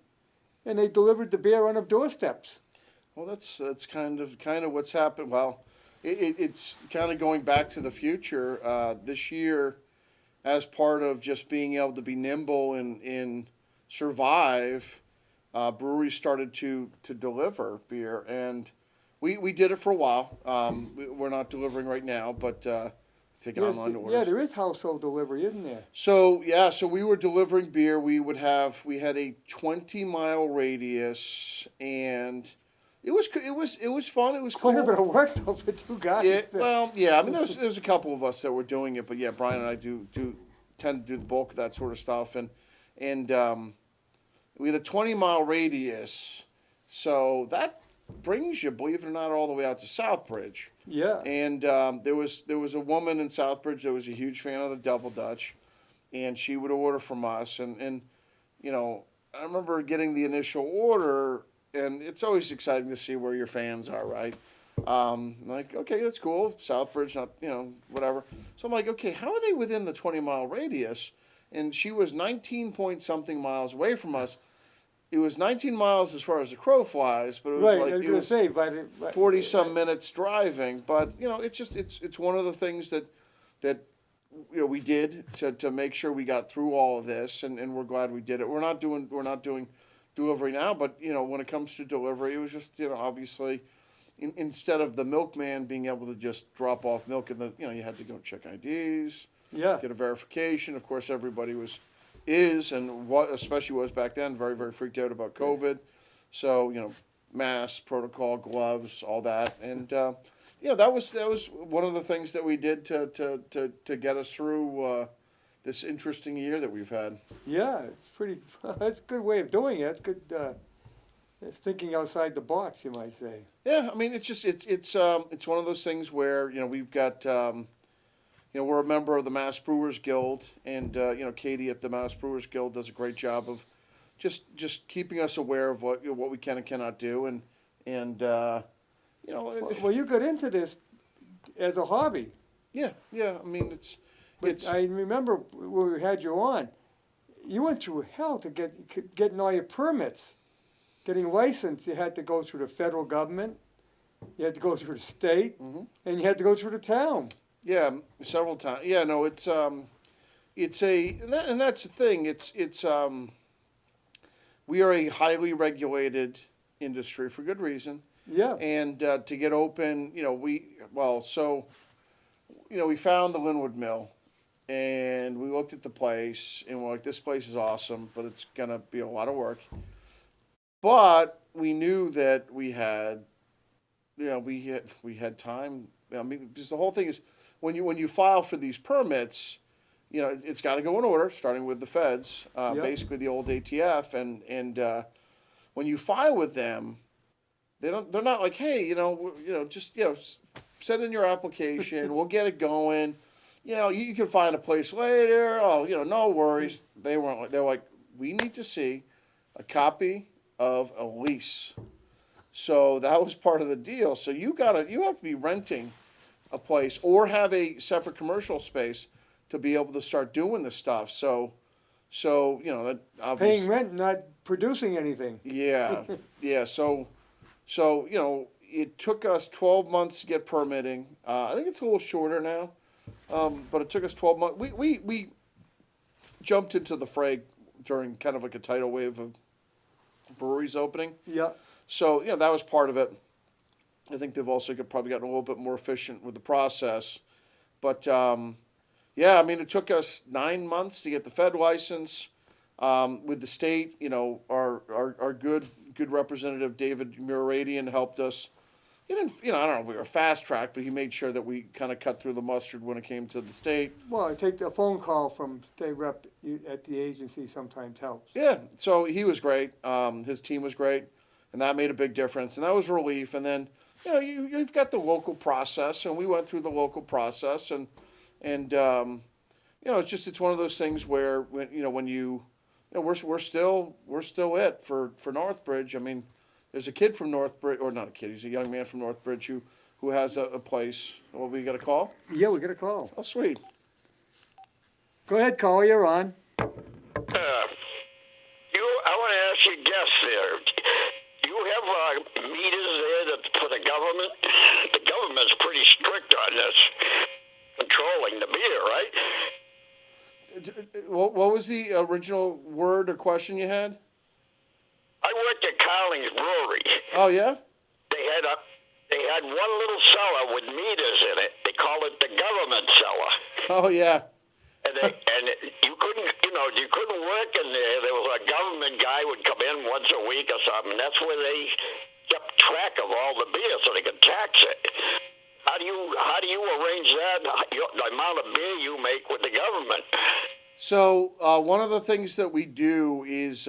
and they delivered the beer on the doorsteps. Well, that's kind of what's happened. Well, it's kind of going back to the future this year, as part of just being able to be nimble and survive. Breweries started to deliver beer, and we did it for a while. We're not delivering right now, but take Yes, online orders. yeah, there is household delivery, isn't there? So yeah, so we were delivering beer. We had a 20-mile radius, and it was fun. It was cool. Quite a bit of work though for two guys. Yeah, well, yeah. I mean, there's a couple of us that were doing it, but yeah, Brian and I do tend to do the bulk of that sort of stuff, and we had a 20-mile radius, so that brings you, believe it or not, all the way out to Southbridge. Yeah. And there was a woman in Southbridge that was a huge fan of the Double Dutch, and she would order from us, and you know, I remember getting the initial order, and it's always exciting to see where your fans are, right? Like, okay, that's cool. Southbridge, not, whatever. So I'm like, okay, how are they within the 20-mile radius? And she was 19 point something miles away from us. It was 19 miles as far as the crow flies, but it was Right, like I was it gonna was say, 40 some minutes driving. But it's one of the things that we did to make sure we got through all of this, and we're glad we did it. We're not doing delivery now, but when it comes to delivery, it was just obviously instead of the milkman being able to just drop off milk and you had to go check IDs, yeah, get a verification. Of course, everybody is and what especially was back then very very freaked out about COVID. So mask protocol, gloves, all that, and that was one of the things that we did to get us through this interesting year that we've had. yeah, it's pretty, that's a good way of doing it, it's good, it's thinking outside the box, you might say. Yeah, I mean it's one of those things where we've got we're a member of the Mass Brewers Guild, and Katie at the Mass Brewers Guild does a great job of just keeping us aware of what we can and cannot do, and Well, you got into this as a hobby, yeah. I mean but I remember when we had you on, you went through hell to getting all your permits, getting licensed. You had to go through the federal government, you had to go through the state, Mhm. and you had to go through the town. Yeah, several times. Yeah, no, it's and that's the thing. It's we are a highly regulated industry for good reason, Yeah, and to get open, we found the Linwood Mill, and we looked at the place, and we're like, this place is awesome, but it's gonna be a lot of work. But we knew that we had time. I mean, because the whole thing is when you file for these permits, it's got to go in order, starting with the feds, Yep. basically the old ATF, and when you file with them, they're not like, hey, just send in your application, we'll get it going. You can find a place later. Oh, no worries. They weren't. They're like, we need to see a copy of a lease. So that was part of the deal. So you have to be renting a place or have a separate commercial space to be able to start doing the stuff. So that obviously paying rent, not producing anything. yeah, yeah. So it took us 12 months to get permitting. I think it's a little shorter now, but it took us 12 months. We jumped into the fray during kind of like a tidal wave of breweries opening. Yeah, So that was part of it. I think they've also probably gotten a little bit more efficient with the process, but I mean it took us 9 months to get the Fed license. With the state, our good representative David Muradian helped us. He didn't, I don't know if we were fast track, but he made sure that we kind of cut through the mustard when it came to the state. well, take a phone call from state rep at the agency sometimes helps. Yeah, so he was great. His team was great, and that made a big difference, and that was relief. And then, you've got the local process, and we went through the local process, and it's one of those things where we're still it for Northbridge. I mean, there's a kid from Northbridge, or not a kid, he's a young man from Northbridge who has a place. Well, we got a call? Yeah, we got a call. Oh, sweet. Go ahead, call. You're on. I want to ask you guests there. Do you have meters there for the government? The government's pretty strict on this, controlling the beer, right? What was the original word or question you had? I worked at Carling's Brewery. Oh, yeah? They had one little cellar with meters in it. They call it the government cellar. Oh, yeah. And you couldn't work in there. There was a government guy would come in once a week or something. That's where they kept track of all the beer so they could tax it. How do you arrange that? The amount of beer you make with the government? So one of the things that we do is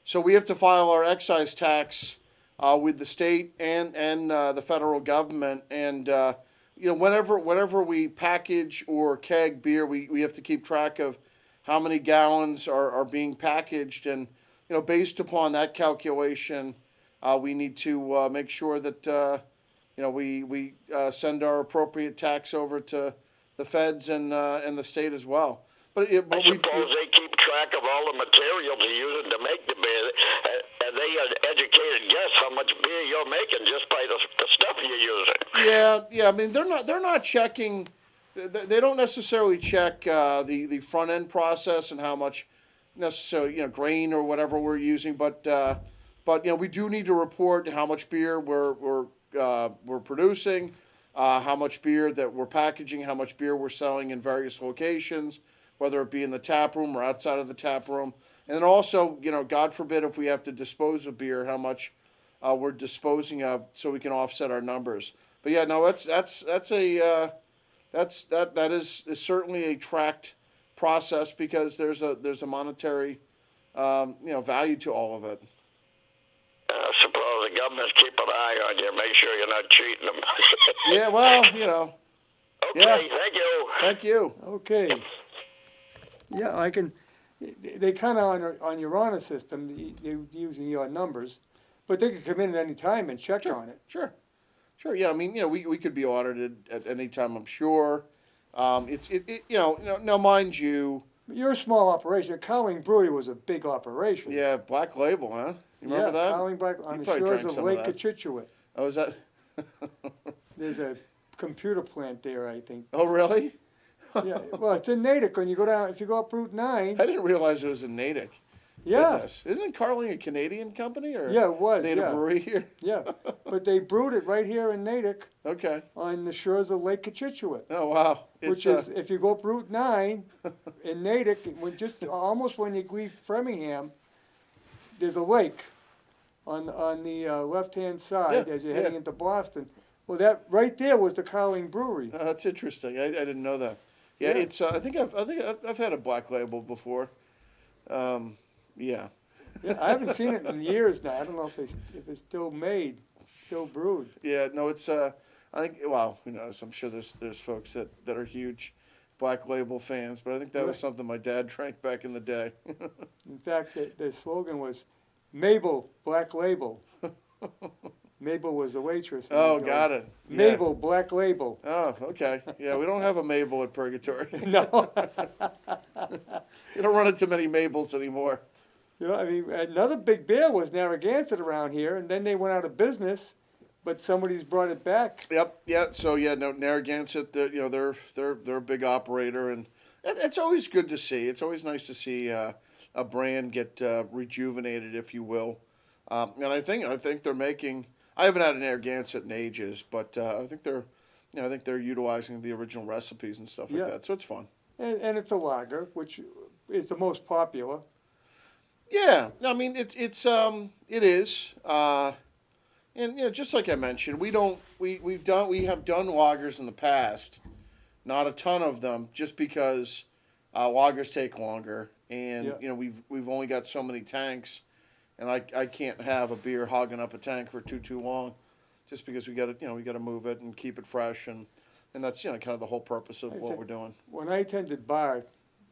so we have to file our excise tax with the state and the federal government, and whenever we package or keg beer, we have to keep track of how many gallons are being packaged, and based upon that calculation, we need to make sure that we send our appropriate tax over to the feds and the state as well. But I suppose they keep track of all the materials you're using to make the beer, and they educated guess how much beer you're making just by the stuff you're using. Yeah. I mean, they're not checking. They don't necessarily check the front end process and how much necessarily grain or whatever we're using, but we do need to report how much beer we're producing, how much beer that we're packaging, how much beer we're selling in various locations, whether it be in the tap room or outside of the tap room. And then also, God forbid if we have to dispose of beer, how much we're disposing of so we can offset our numbers. But yeah, no, that is certainly a tracked process because there's a monetary value to all of it. I suppose the government's keep an eye on you, make sure you're not cheating them. Yeah, well, Okay, yeah. thank you. Thank you. Okay. Yeah, I can, they kind of on your honor system, they're using your numbers, but they could come in at any time and check on it. Sure. Yeah, I mean, we could be audited at any time, I'm sure. Now mind you. You're a small operation. Cowling Brewery was a big operation. Yeah, Black Label, huh? You remember that? Cowling Black on the probably shores drank of some of Lake that. Cochituate. Oh, is that? There's a computer plant there, I think. Oh, really? Yeah, well, it's in Natick. When you go down, if you go up Route 9. I didn't realize it was in Natick. Yeah. Goodness. Isn't Carling a Canadian company or? Yeah, it was. They had yeah. a brewery here. Yeah, but they brewed it right here in Natick Okay. on the shores of Lake Cochituate. Oh wow. Which is, if you go up Route 9 in Natick, almost when you leave Framingham, there's a lake on the left-hand side Yeah, as you're heading yeah. into Boston. Well, that right there was the Cowling Brewery. That's interesting. I didn't know that. Yeah, Yeah. it's. I think I've had a Black Label before. Yeah. Yeah, I haven't seen it in years now. I don't know if it's still made, still brewed. Yeah. No, it's. I think. Well, who knows? I'm sure there's folks that are huge Black Label fans, but I think that was something my dad drank back in the day. In fact, the slogan was Mabel Black Label. Mabel was the waitress. Oh, got it. Yeah. Mabel Black Label. Oh, okay. Yeah, we don't have a Mabel at Purgatory. No. You don't run into many Mabels anymore. You know, I mean, another big beer was Narragansett around here, and then they went out of business, but somebody's brought it back. Yep. Yeah. So yeah, no, Narragansett. They're a big operator, and it's always good to see. It's always nice to see a brand get rejuvenated, if you will. And I think they're making. I haven't had an Narragansett in ages, but I think they're utilizing the original recipes and stuff like that. So it's fun. And it's a lager, which is the most popular. Yeah, I mean it is, and just like I mentioned, we have done lagers in the past, not a ton of them, just because lagers take longer, and we've only got so many tanks, and I can't have a beer hogging up a tank for too long, just because we got to move it and keep it fresh, and that's kind of the whole purpose of what we're doing. When I attended bar,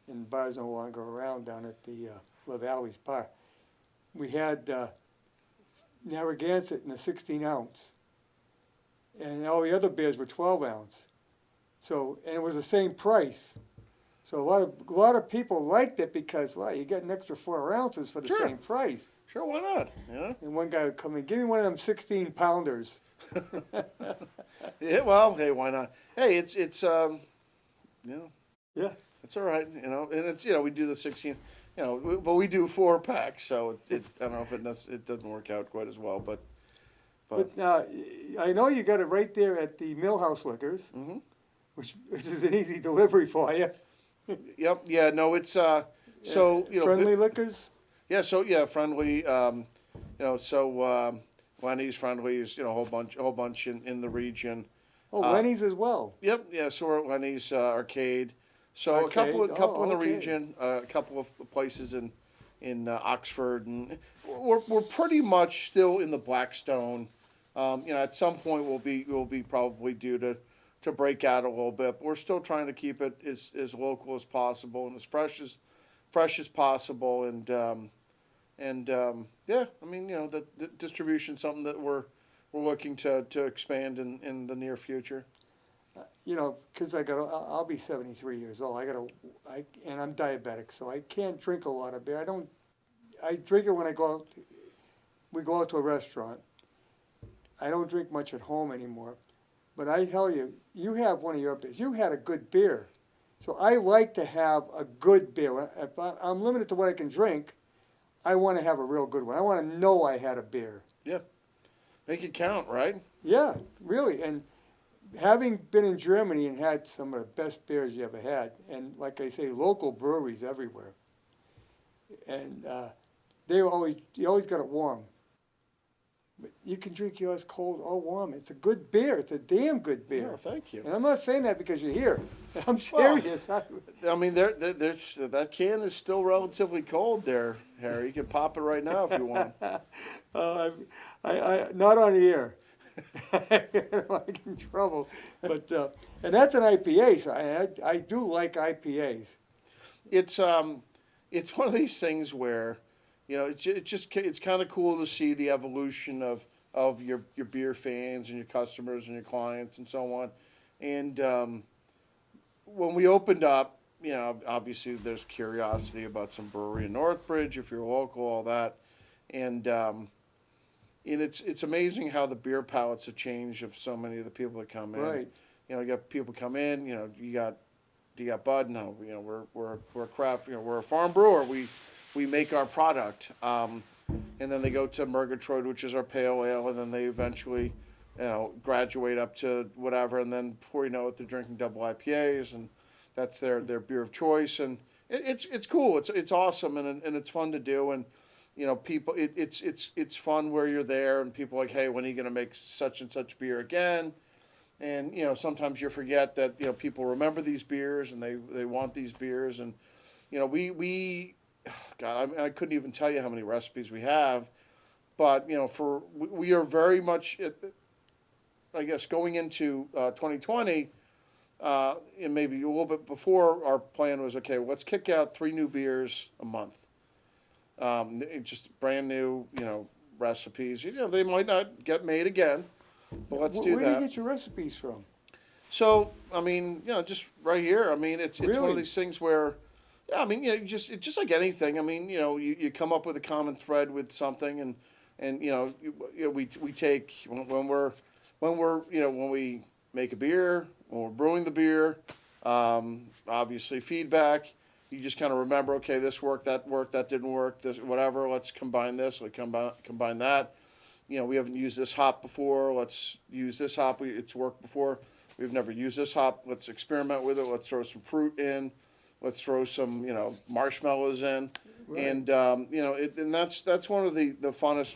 and bar's no longer around down at the La Valley's bar, we had Narragansett in a 16 ounce, and all the other beers were 12 ounce. So, and it was the same price. So a lot of people liked it because, well, you get an extra 4 ounces for the same price. Sure, why not? Yeah. And one guy would come in, give me one of them 16 pounders. Yeah, well, hey, why not? Hey, it's Yeah. it's all right, and it's we do the 16, but we do 4-packs, so I don't know if it doesn't work out quite as well, but I know you got it right there at the Millhouse Liquors, which is an easy delivery for you. Yep, yeah, no, it's Friendly Liquors. Yeah, so Friendly, so Lenny's, Friendly's, a whole bunch in the region. Oh, Lenny's as well. Yep, yeah, so we're at Lenny's Arcade. So Arcade? a couple in the Okay. region, a couple of places in Oxford, and we're pretty much still in the Blackstone. At some point we'll be probably due to break out a little bit, but we're still trying to keep it as local as possible and as fresh as possible, and And yeah, I mean, the distribution something that we're looking to expand in the near future. Because I'll be 73 years old. And I'm diabetic, so I can't drink a lot of beer. I drink it when we go out to a restaurant. I don't drink much at home anymore. But I tell you, you have one of your beers. You had a good beer. So I like to have a good beer. If I'm limited to what I can drink, I want to have a real good one. I want to know I had a beer. Yeah, make it count, right? Yeah, really. And having been in Germany and had some of the best beers you ever had, and like I say, local breweries everywhere, and you always got it warm. But you can drink yours cold or warm. It's a good beer. It's a damn good beer. Yeah, thank you. And I'm not saying that because you're here. I'm serious. I mean, there's that can is still relatively cold there, Harry. You can pop it right now if you want. I not on the air. I get in trouble. But and that's an IPA. So I do like IPAs. It's one of these things where, it's kind of cool to see the evolution of your beer fans and your customers and your clients and so on. And when we opened up, obviously there's curiosity about some brewery in Northbridge if you're local, all that, and it's amazing how the beer palates have changed of so many of the people that come in. Right. You got people come in. You got Bud. No, we're a craft. We're a farm brewer. We make our product, and then they go to Murgatroyd, which is our pale ale, and then they eventually, graduate up to whatever, and then before you know it, they're drinking double IPAs, and that's their beer of choice, and it's cool. It's awesome, and it's fun to do, and people, it's fun where you're there, and people are like, hey, when are you gonna make such and such beer again? And sometimes you forget that people remember these beers and they want these beers, and we God, I couldn't even tell you how many recipes we have, but we are very much I guess going into 2020, and maybe a little bit before, our plan was, okay, let's kick out 3 new beers a month, just brand new recipes. They might not get made again, but let's do Where that. do you get your recipes from? So, I mean, just right here. I mean, it's one Really? of these things where, yeah, I mean, it's just like anything. I mean, you come up with a common thread with something, and we take when we make a beer, when we're brewing the beer, obviously feedback. You just kind of remember, okay, this worked, that didn't work, this whatever. Let's combine this. Let's combine that. We haven't used this hop before. Let's use this hop. It's worked before. We've never used this hop. Let's experiment with it. Let's throw some fruit in. Let's throw some, marshmallows in. Right. And, and that's one of the funnest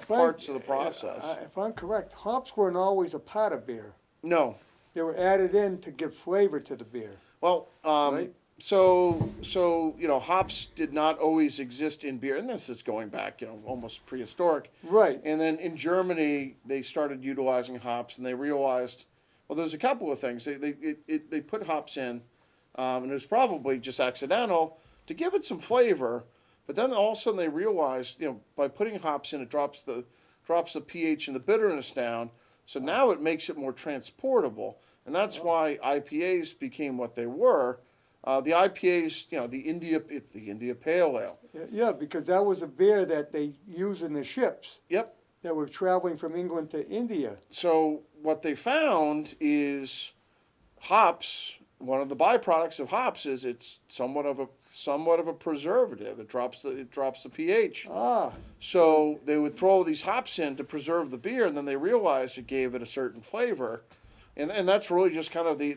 parts of the process. If I'm correct, hops weren't always a part of beer. No. They were added in to give flavor to the beer. Well, Right. so hops did not always exist in beer, and this is going back, almost prehistoric. Right. And then in Germany, they started utilizing hops, and they realized, well, there's a couple of things. They put hops in, and it was probably just accidental to give it some flavor. But then all of a sudden they realized, by putting hops in, it drops the pH and the bitterness down. So now it makes it more transportable, and that's why IPAs became what they were. The IPAs, the India Pale Ale. Yeah, because that was a beer that they used in the ships Yep. that were traveling from England to India. So what they found is hops. One of the byproducts of hops is it's somewhat of a preservative. It drops the pH. Ah, So they would throw these hops in to preserve the beer, and then they realized it gave it a certain flavor, and that's really just kind of the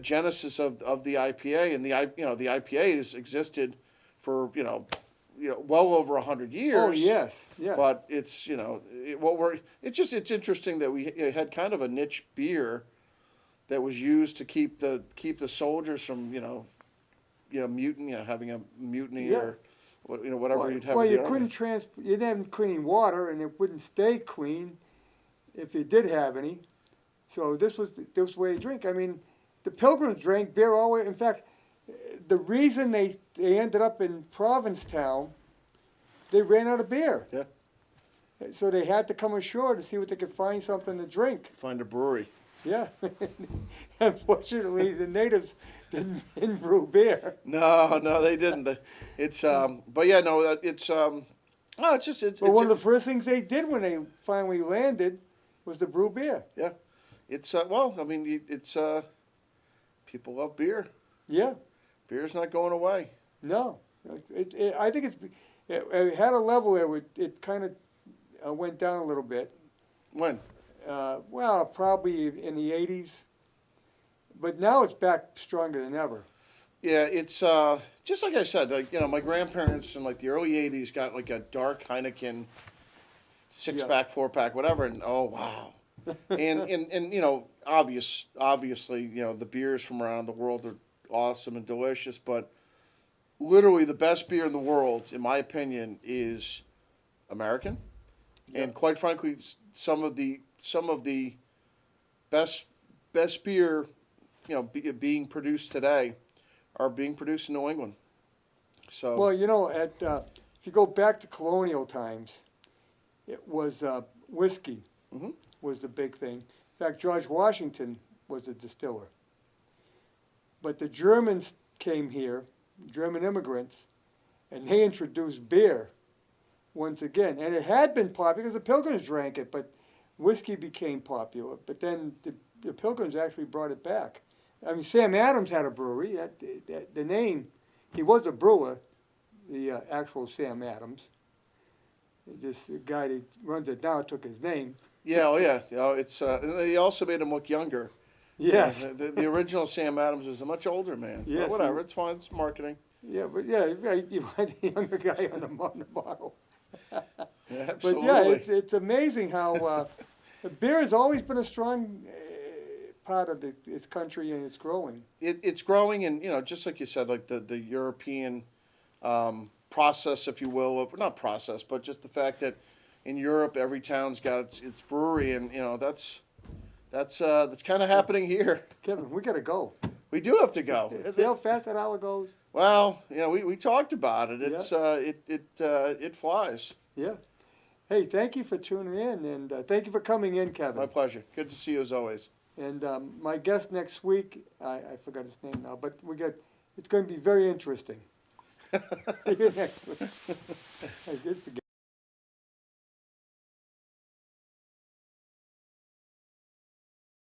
genesis of the IPA, and the IPA has existed for well over 100 years. oh yes, yeah. But it's it's interesting that we had kind of a niche beer that was used to keep the soldiers from having a mutiny, Yeah. or whatever you'd have. Well, with you the couldn't army. you didn't have clean water, and it wouldn't stay clean if you did have any. So this was the way to drink. I mean, the Pilgrims drank beer all the way. In fact, the reason they ended up in Provincetown, they ran out of beer. Yeah. So they had to come ashore to see what they could find something to drink. Find a brewery. Yeah. Unfortunately, the natives didn't brew beer. No, they didn't. It's but yeah, no, it's oh, it's But one of the first things they did when they finally landed was to brew beer. yeah, it's well, I mean, it's people love beer. Yeah. Beer's not going away. No. I think it had a level there where it kind of went down a little bit. When? Well, probably in the 80s. But now it's back stronger than ever. Yeah, it's just like I said, like, you know, my grandparents in like the early '80s got like a dark Heineken 6-pack, 4-pack, whatever, and oh wow, and you know, obviously, you know, the beers from around the world are awesome and delicious, but literally the best beer in the world, in my opinion, is American, and quite frankly, some of the best beer, you know, being produced today are being produced in New England. So Well, you know, if you go back to colonial times, it was whiskey Mhm. was the big thing. In fact, George Washington was a distiller. But the Germans came here, German immigrants, and they introduced beer once again. And it had been popular because the Pilgrims drank it, but whiskey became popular. But then the Pilgrims actually brought it back. I mean, Sam Adams had a brewery. The name, he was a brewer, the actual Sam Adams. This guy that runs it now took his name. yeah, oh yeah, you know, it's and they also made him look younger. Yes. Yeah, the original Sam Adams was a much older man. Yes, But whatever, it's fine. It's marketing. Yeah, but yeah, right, you had the younger guy on the bottle. Yeah, But absolutely. yeah, it's amazing how beer has always been a strong part of this country, and it's growing. It's growing, and you know, just like you said, like the European process, if you will, of not process, but just the fact that in Europe every town's got its brewery, and you know that's kind of happening here. Kevin, we gotta go. We do have to go. See how fast that hour goes? Well, you know, we talked about it. It's it flies. Yeah. Hey, thank you for tuning in, and thank you for coming in, Kevin. My pleasure. Good to see you as always. And my guest next week, I forgot his name now, but it's going to be very interesting. Next week. I did forget.